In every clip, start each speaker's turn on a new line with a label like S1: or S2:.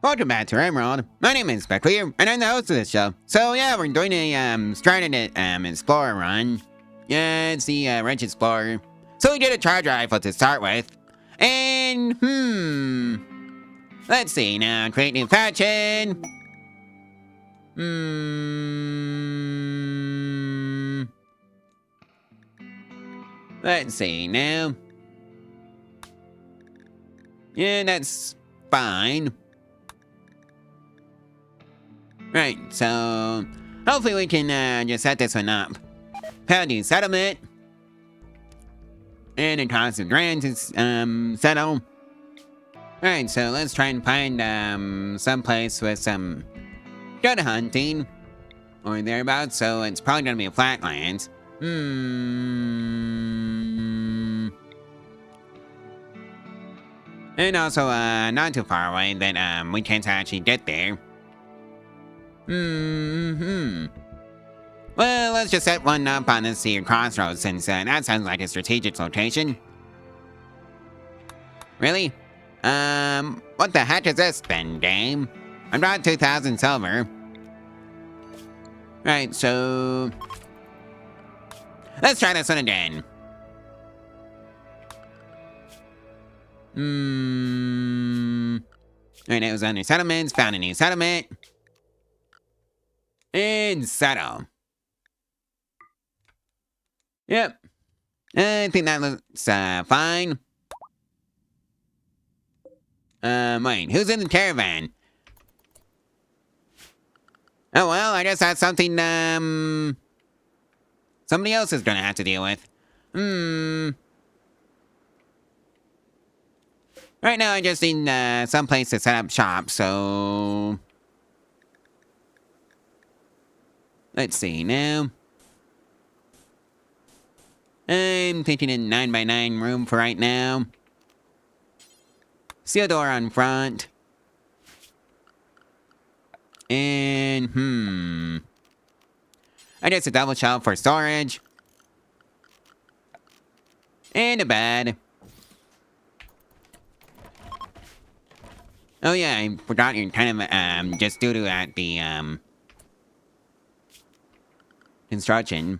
S1: Welcome back to Rimworld. My name is Pravculear, and I'm the host of this show. So yeah, we're doing a stranded explorer run. Yeah, it's the Wrench Explorer. So we did a charge rifle to start with. And let's see now. Create new faction. Let's see now. Yeah, that's fine. Right, so hopefully we can just set this one up. Pounding settlement. And it costs a grand to settle. Alright, so let's try and find some place with some good hunting. Or thereabouts, so it's probably gonna be a flatlands. And also not too far away that we can't actually get there. Well, let's just set one up on this here crossroads since that sounds like a strategic location. Really? What the heck is this then, game? I brought 2,000 silver. Right, so let's try this one again. Right, it was under settlements, found a new settlement. And settle. Yep. I think that looks fine. Wait, who's in the caravan? Oh well, I guess that's something somebody else is gonna have to deal with. Right now I just need some place to set up shop, so let's see now. I'm thinking a 9x9 room for right now. Steel door on front. And I guess a double shelf for storage. And a bed. Oh yeah, I forgot you're kind of just due to at the construction.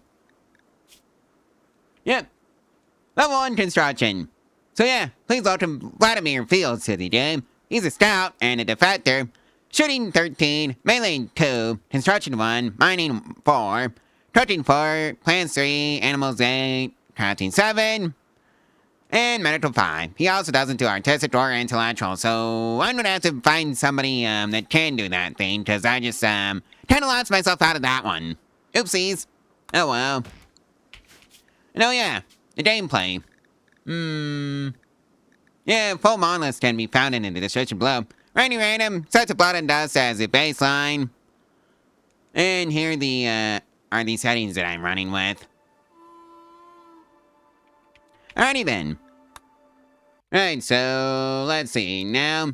S1: Yep. Level 1 construction. So yeah, please welcome Vladimir Fields to the game. He's a scout and a defector. Shooting 13, melee 2, construction 1, mining 4, cooking 4, plants 3, animals 8, crafting 7, and medical 5. He also doesn't do artistic or intellectual, so I'm gonna have to find somebody that can do that thing, because I just kind of lost myself out of that one. Oopsies. Oh well. And oh yeah, the gameplay. Yeah, full monoliths can be found in the description below. Running random, sets of blood and dust as a baseline. And here are the settings that I'm running with. Alrighty then. Right, so let's see now.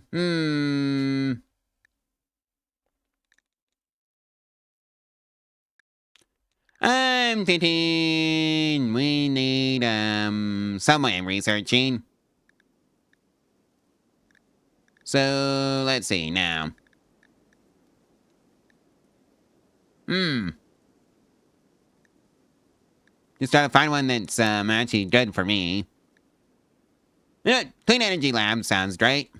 S1: I'm thinking we need some way of researching. So let's see now. Just try to find one that's actually good for me. Yeah, clean energy lab sounds great.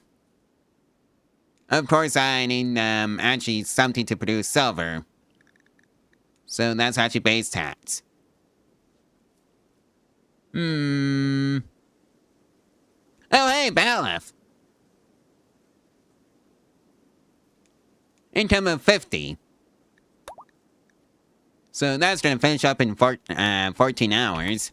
S1: Of course, I need actually something to produce silver. So that's actually base stats. Oh hey, Bailiff. Income of 50. So that's gonna finish up in 14 hours.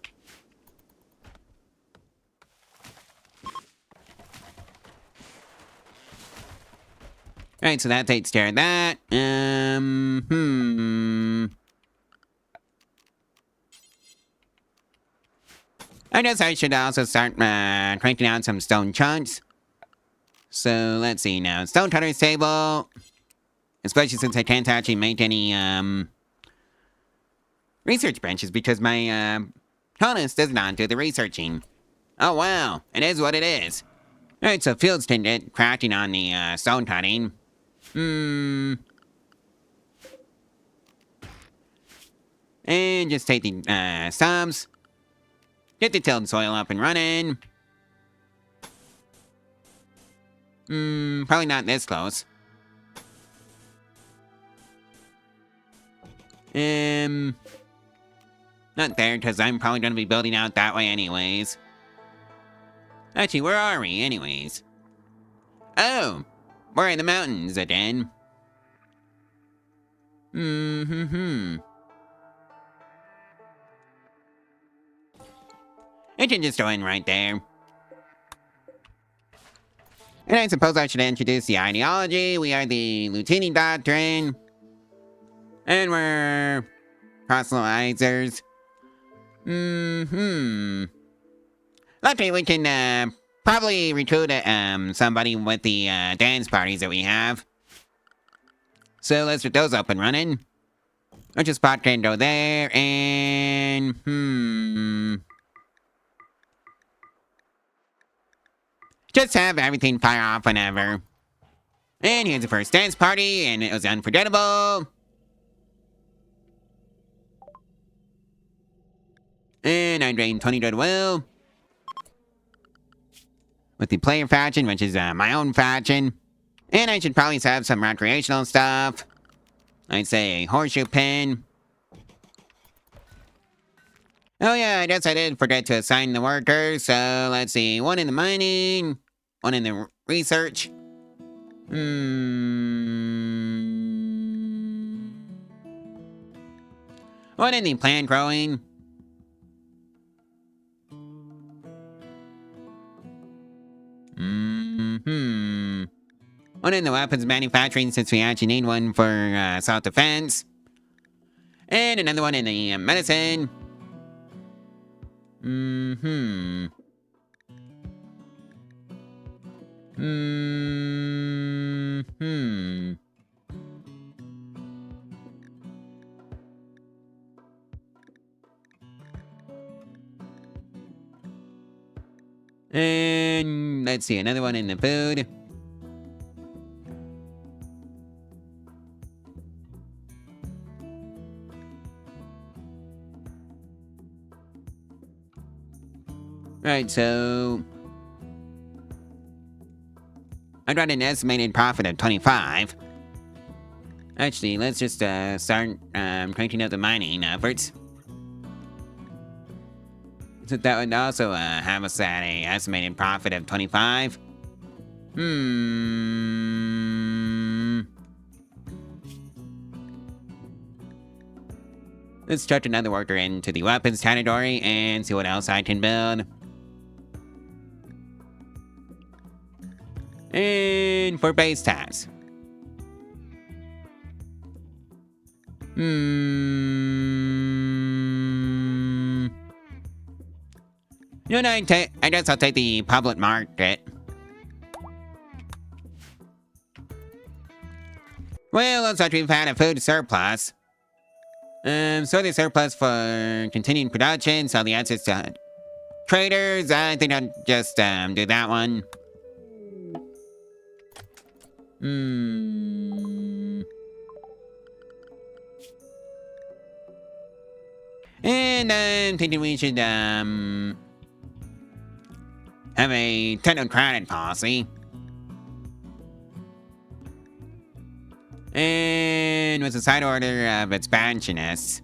S1: Right, so that takes care of that. I guess I should also start cranking out some stone chunks. So let's see now. Stone cutter's table. Especially since I can't actually make any research benches because my colonist does not do the researching. Oh wow, it is what it is. Alright, so fields can get crafting on the stone cutting. Hmm. And just take the stumps. Get the tilled soil up and running. Probably not this close. Not there, because I'm probably going to be building out that way anyways. Actually, where are we anyways? Oh, we're in the mountains again. It can just go in right there. And I suppose I should introduce the ideology. We are the Lieutenant Doctrine. And we're proselytizers. Luckily, we can probably recruit somebody with the dance parties that we have. So let's get those up and running. Which a spot can go there, and just have everything fire off whenever. And here's the first dance party, and it was unforgettable. And I drained 20 goodwill. With the player faction, which is my own faction. And I should probably have some recreational stuff. I'd say a horseshoe pin. Oh yeah, I guess I did forget to assign the workers, so let's see. One in the mining, one in the research. One in the plant growing. One in the weapons manufacturing, since we actually need one for self-defense. And another one in the medicine. And let's see, another one in the food. Right, so I got an estimated profit of 25. Actually, let's just start cranking up the mining efforts. So that would also have us at a estimated profit of 25. Let's chuck another worker into the weapons category and see what else I can build. And for base tasks. You know, I guess I'll take the public market. Well, looks like we've had a food surplus. So the surplus for continuing production, so the answers to traders. I think I'll just do that one. And I'm thinking we should have a technocratic policy. And with a side order of expansionists.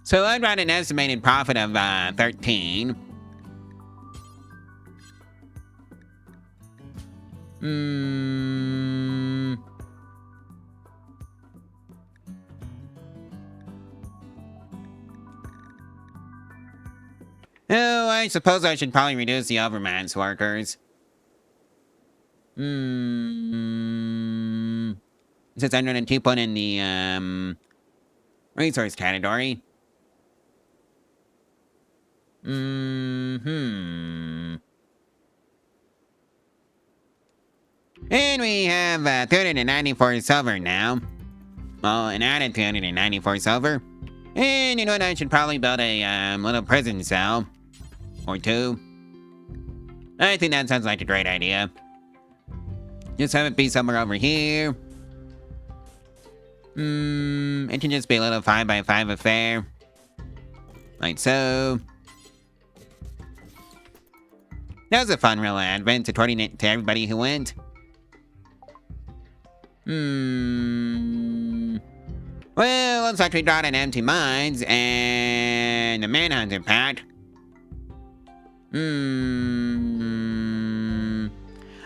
S1: So I'd got an estimated profit of 13. Oh, I suppose I should probably reduce the overman's workers. Since I'm gonna keep one in the resource category. And we have 394 silver now. Well, an added 294 silver. And you know what? I should probably build a little prison cell. Or two. I think that sounds like a great idea. Just have it be somewhere over here. It can just be a little 5x5 affair. Like so. That was a fun real advent, according to everybody who went. Well, looks like we got an empty mines and a manhunter pack.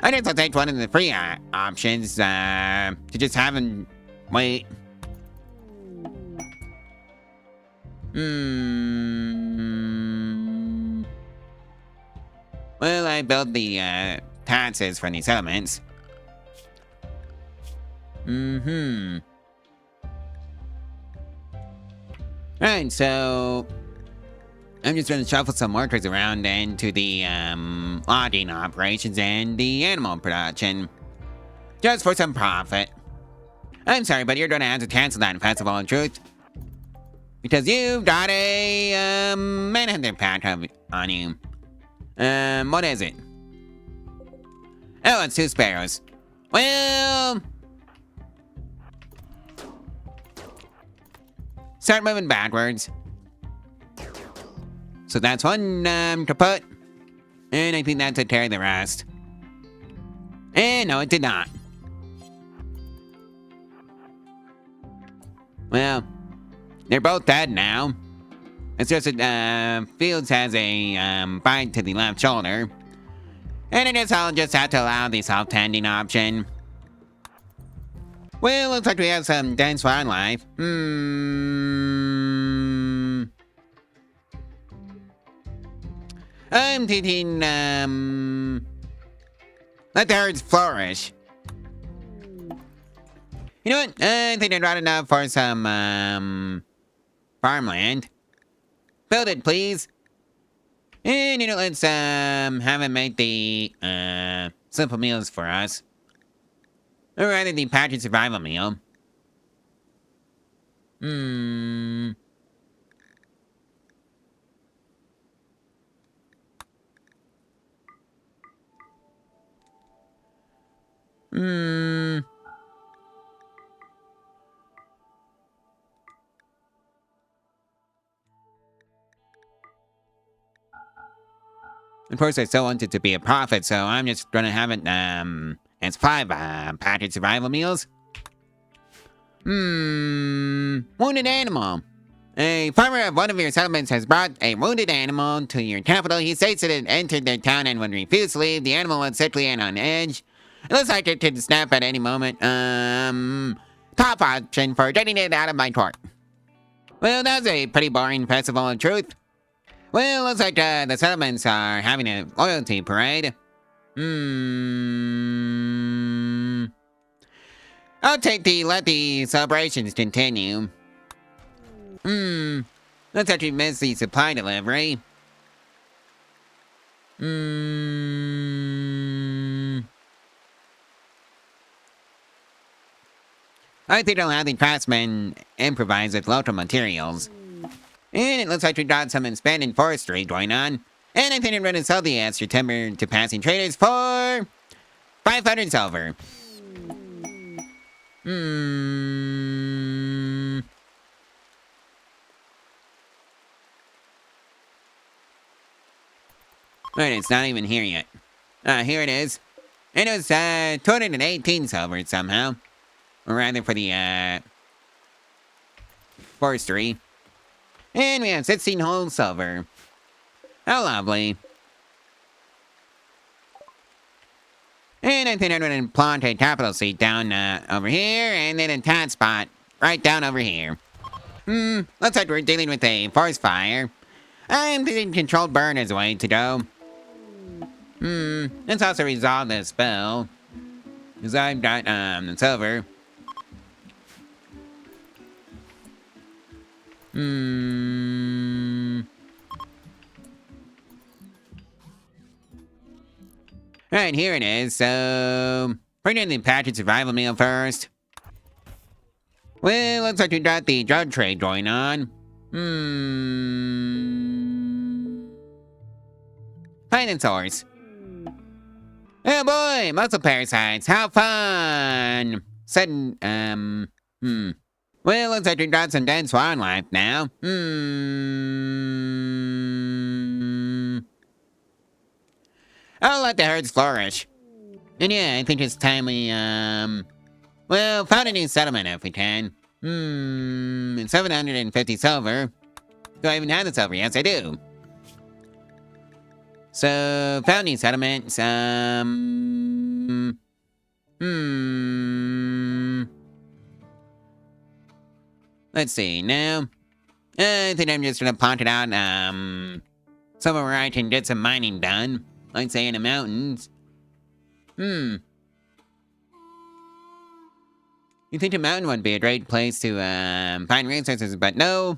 S1: I guess I'll take one of the free options, to just have him wait. Well, I built the, taxes for these elements. Alright, so I'm just gonna shuffle some workers around into the logging operations and the animal production. Just for some profit. I'm sorry, but you're gonna have to cancel that festival of truth. Because you've got a manhunter pack on you. What is it? Oh, it's 2 sparrows. Well, start moving backwards. So that's one kaput. And I think that took care of the rest. And no, it did not. Well, they're both dead now. It's just that Fields has a bite to the left shoulder. And I guess I'll just have to allow the self-tending option. Well, looks like we have some dense wildlife. I'm thinking, let the herds flourish. You know what? I think I'd rather enough for some, farmland. Build it, please. And, you know, let's, have him make the, simple meals for us. Or rather, the packaged survival meal. Of course, I still want it to be a profit, so I'm just gonna have it, as 5, packaged survival meals. Wounded animal. A farmer of one of your settlements has brought a wounded animal to your capital. He states that it entered their town and would refuse to leave. The animal was sickly and on edge. It looks like it could snap at any moment. Top option for getting it out of my court. Well, that was a pretty boring festival of truth. Well, looks like the settlements are having a loyalty parade. I'll take let the celebrations continue. Looks like we missed the supply delivery. I think I'll have the craftsmen improvise with local materials. And it looks like we got some expanded forestry going on. And I think I'm going to sell the extra timber to passing traders for 500 silver. Wait, it's not even here yet. Here it is. And it was 218 silver somehow. Or rather for the forestry. And we have 16 whole silver. How lovely. And I think I'm going to plant a capital seat down over here, and then a tat spot right down over here. Looks like we're dealing with a forest fire. I'm thinking controlled burn is the way to go. Let's also resolve this spell. Because I've got the silver. Alright, here it is. So, bring in the packaged survival meal first. Well, looks like we got the drug trade going on. Finance source. Oh boy, muscle parasites, how fun! Sudden, Well, looks like we got some dead swan life now. I'll let the herds flourish. And yeah, I think it's time we, well, found a new settlement if we can. 750 silver. Do I even have the silver? Yes, I do. So, found new settlements, let's see, now, I think I'm just gonna pont it out, somewhere where I can get some mining done. Like, say, in the mountains. You think a mountain would be a great place to, find resources, but no.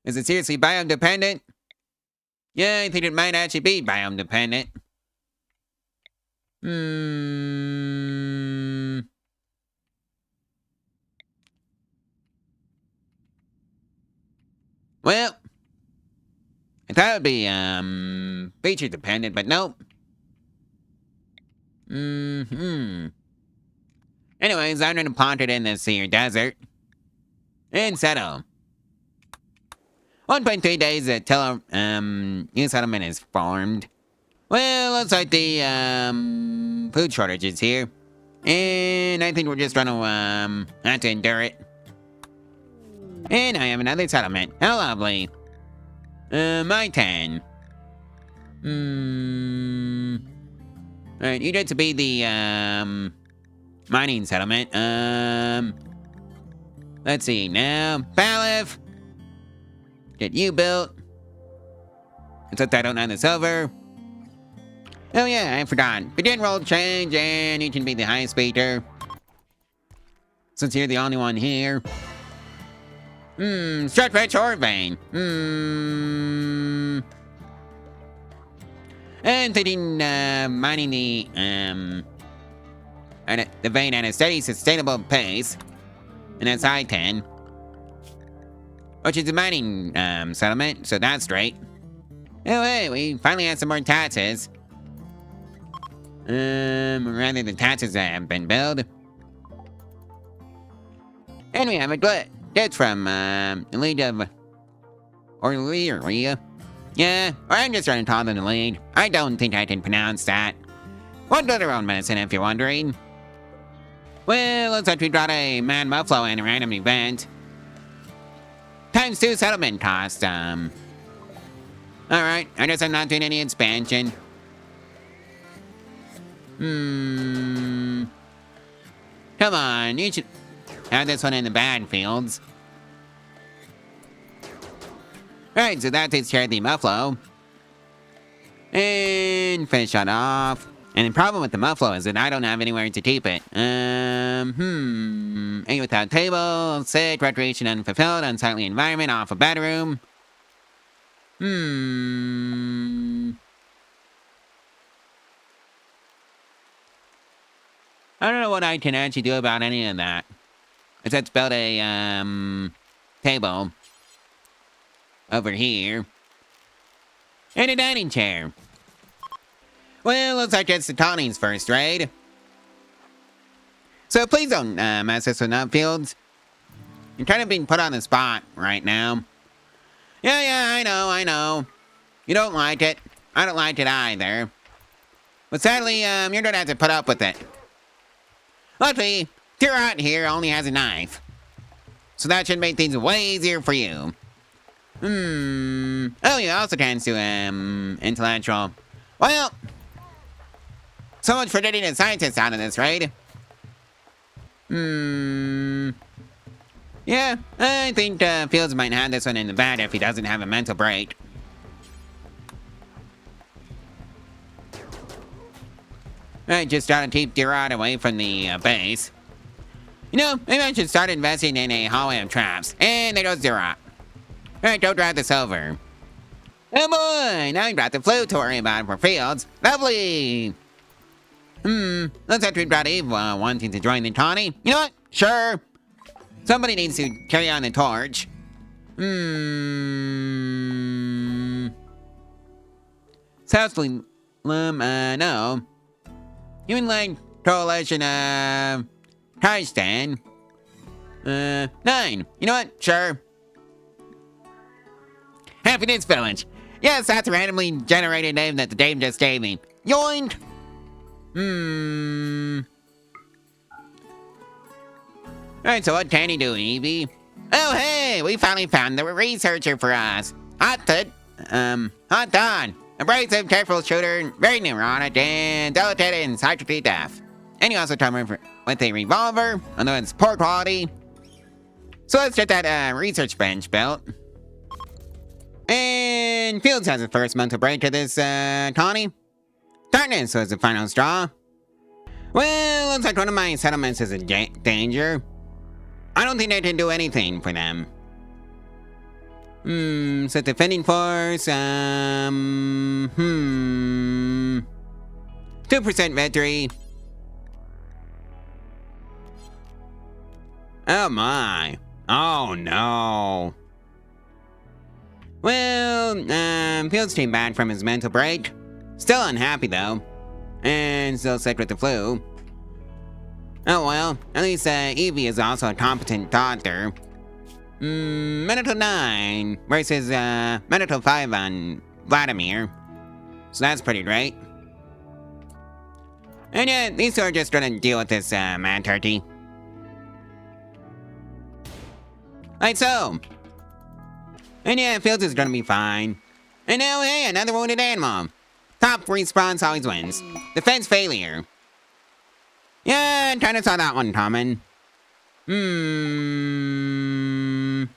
S1: Is it seriously biome dependent? Yeah, I think it might actually be biome dependent. Well, I thought it would be, feature dependent, but nope. Anyways, I'm gonna plant it in this here desert. And settle. 1.3 days until, new settlement is formed. Well, looks like the, food shortage is here. And I think we're just gonna, have to endure it. And I have another settlement. How lovely. My turn. Alright, you get to be the, mining settlement. Let's see now. Balif! Get you built. Except I don't have the silver. Oh yeah, I forgot. Begin roll change and you can be the high speeder. Since you're the only one here. Stretch rich ore vein. And thinking, mining the vein at a steady, sustainable pace. And that's I-10. Which is a mining, settlement, so that's great. Oh hey, we finally have some more taxes. Rather the taxes that have been billed. And we have a glitch. That's from, the lead of... Orlia. Yeah, or I'm just running taller than the lead. I don't think I can pronounce that. One to their own medicine, if you're wondering. Well, looks like we got a mad muffalo and a random event. ×2 settlement cost, Alright, I guess I'm not doing any expansion. Come on, you should have this one in the bad fields. Alright, so that takes care of the muffalo. And finish that off. And the problem with the muffalo is that I don't have anywhere to keep it. Eat without table, sick, recreation unfulfilled, unsightly environment, off a bedroom. I don't know what I can actually do about any of that. Except build a, table. Over here. And a dining chair. Well, looks like it's the colonies first, right? So please don't, mess us with upfields. You're kind of being put on the spot right now. Yeah, I know. You don't like it. I don't like it either. But sadly, you're gonna have to put up with it. Luckily, Tirot here only has a knife. So that should make things way easier for you. Oh, you also can do, intellectual. Well, so much for getting a scientist out of this, right? Yeah, I think, Fields might have this one in the bag if he doesn't have a mental break. I just gotta keep Tirot away from the, base. You know, maybe I should start investing in a hallway of traps. And there goes Tirot. Alright, don't drop the silver. Oh boy, now I got the flute to worry about for Fields. Lovely! Looks like we've got Eve wanting to join the Tawny. You know what? Sure. Somebody needs to carry on the torch. Southly, no. Human Land Coalition, Tarzan. 9. You know what? Sure. Happiness Village. Yes, that's a randomly generated name that the game just gave me. Yoink! Alright, so what can you do, Evie? Oh, hey! We finally found the researcher for us. Hot Don. Abrasive, careful shooter, very neurotic, and delicate and psychically deaf. And you also come with a revolver, although it's poor quality. So let's get that research bench built. And Fields has the first mental break to this, Connie. Darkness was the final straw. Well, looks like one of my settlements is in danger. I don't think they can do anything for them. So defending force, 2% victory. Oh my. Oh no. Well, Fields came back from his mental break. Still unhappy though. And still sick with the flu. Oh well, at least Evie is also a competent doctor. Medical 9 versus Medical 5 on Vladimir. So that's pretty great. And yeah, these two are just gonna deal with this mad turkey. Like so. And yeah, Fields is gonna be fine. And now, hey, another wounded animal. Top respawns always wins. Defense failure. Yeah, I kinda saw that one coming.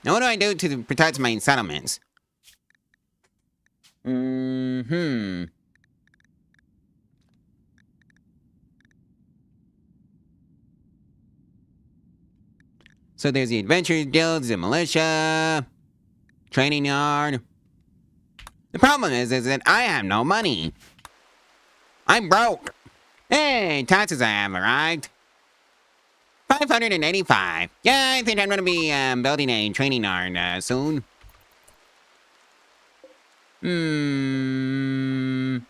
S1: Now what do I do to protect my settlements? So there's the adventure guilds, the militia, training yard. The problem is that I have no money. I'm broke. Hey, taxes have arrived. 585. Yeah, I think I'm gonna be building a training yard soon.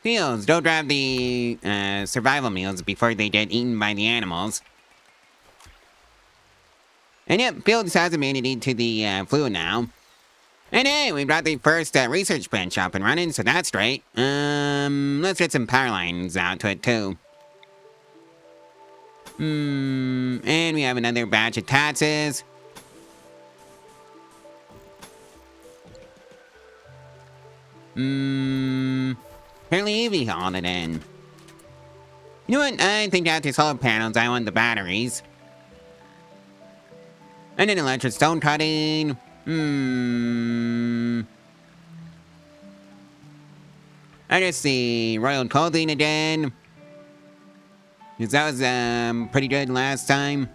S1: Fields, don't grab the survival meals before they get eaten by the animals. And yep, Fields has immunity to the flu now. And hey, we've got the first research bench up and running, so that's great. Let's get some power lines out to it too. And we have another batch of taxes. Apparently Evie hauled it in. You know what? I think after solar panels, I want the batteries. And then electric stone cutting. I just see royal clothing again. Because that was pretty good last time.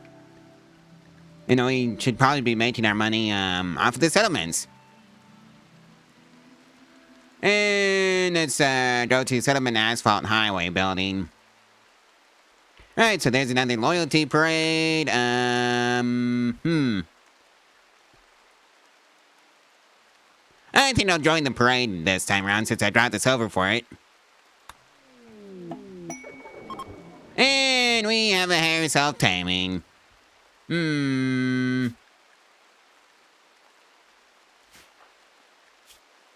S1: You know, we should probably be making our money off of the settlements. And let's go to Settlement Asphalt Highway building. Alright, so there's another loyalty parade. I think I'll join the parade this time around since I dropped the silver for it. And we have a hair self-taming.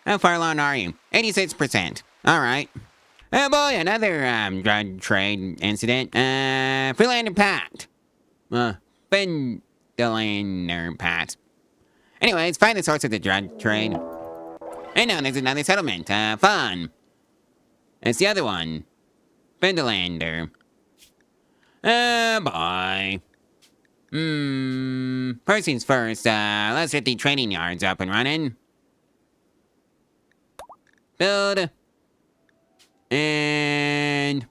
S1: How far along are you? 86%. Alright. Oh boy, another drug trade incident. Freelander Pact. Fendelander Pact. Anyways, find the source of the drug trade. And now there's another settlement. Fun. It's the other one. Fendelander. Oh boy. First things first, let's get the training yards up and running. Build. And,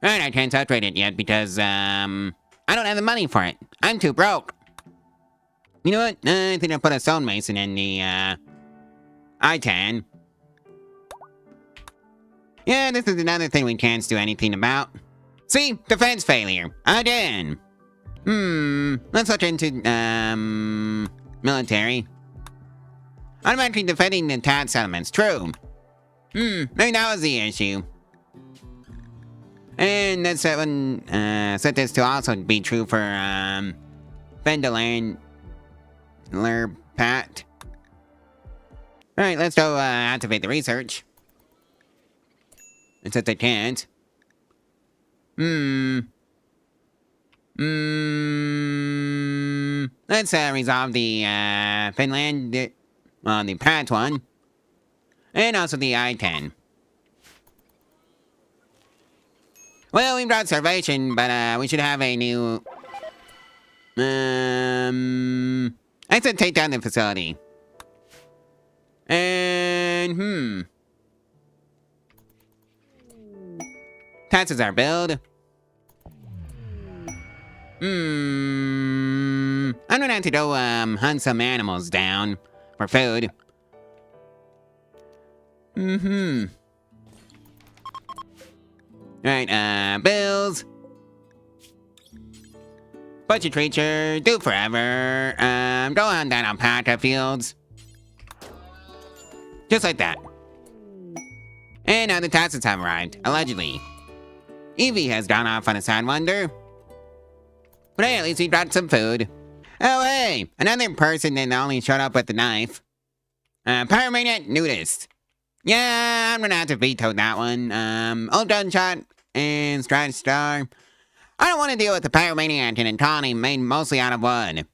S1: Alright, I can't upgrade it yet because, I don't have the money for it. I'm too broke. You know what? I think I'll put a stonemason in the, I can. Yeah, this is another thing we can't do anything about. See? Defense failure. Again. Let's look into, military. Automatically defending the attack settlements. True. Maybe that was the issue. And let's set this to also be true for, Vendalandler Pat. Alright, let's go, activate the research. It says I can't. Let's, resolve the, Finland, the Pat one. And also the I-10. Well, we brought starvation, but, we should have a new... I said take down the facility. And, Taxes our build. I'm gonna have to go, hunt some animals down for food. Alright, bills. Budget creature, do forever. Go on down alpaca fields. Just like that. And now the taxes have arrived, allegedly. Evie has gone off on a sad wonder. But hey, at least we brought some food. Oh hey, another person that only showed up with the knife. Pyromaniac nudist. Yeah, I'm gonna have to veto that one. Old Gunshot and Stride Star. I don't want to deal with the Pyromaniac in a colony made mostly out of wood.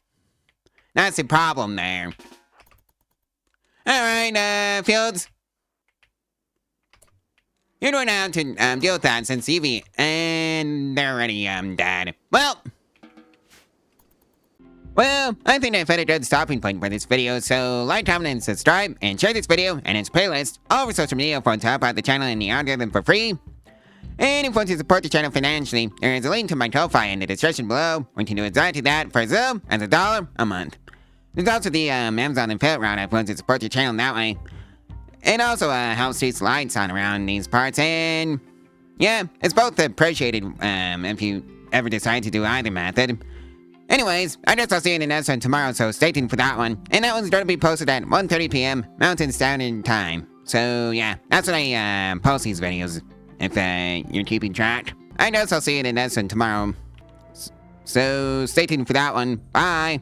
S1: That's the problem there. Alright, Fields. You're going to have to deal with that since Evie and they're already dead. Well, I think I've had a good stopping point for this video, so like, comment, and subscribe, and share this video and its playlist all over social media for to help out the channel and the algorithm for free. And if you want to support the channel financially, there is a link to my Ko-Fi in the description below, where you can do exactly that for as little as $1 a month. There's also the Amazon affiliate route if you want to support the channel that way. It also helps keep lights on around these parts, and yeah, it's both appreciated if you ever decide to do either method. Anyways, I guess I'll see you in the next one tomorrow, so stay tuned for that one. And that one's going to be posted at 1:30 p.m. Mountain Standard Time. So yeah, that's when I post these videos, if you're keeping track. I guess I'll see you in the next one tomorrow. So stay tuned for that one. Bye!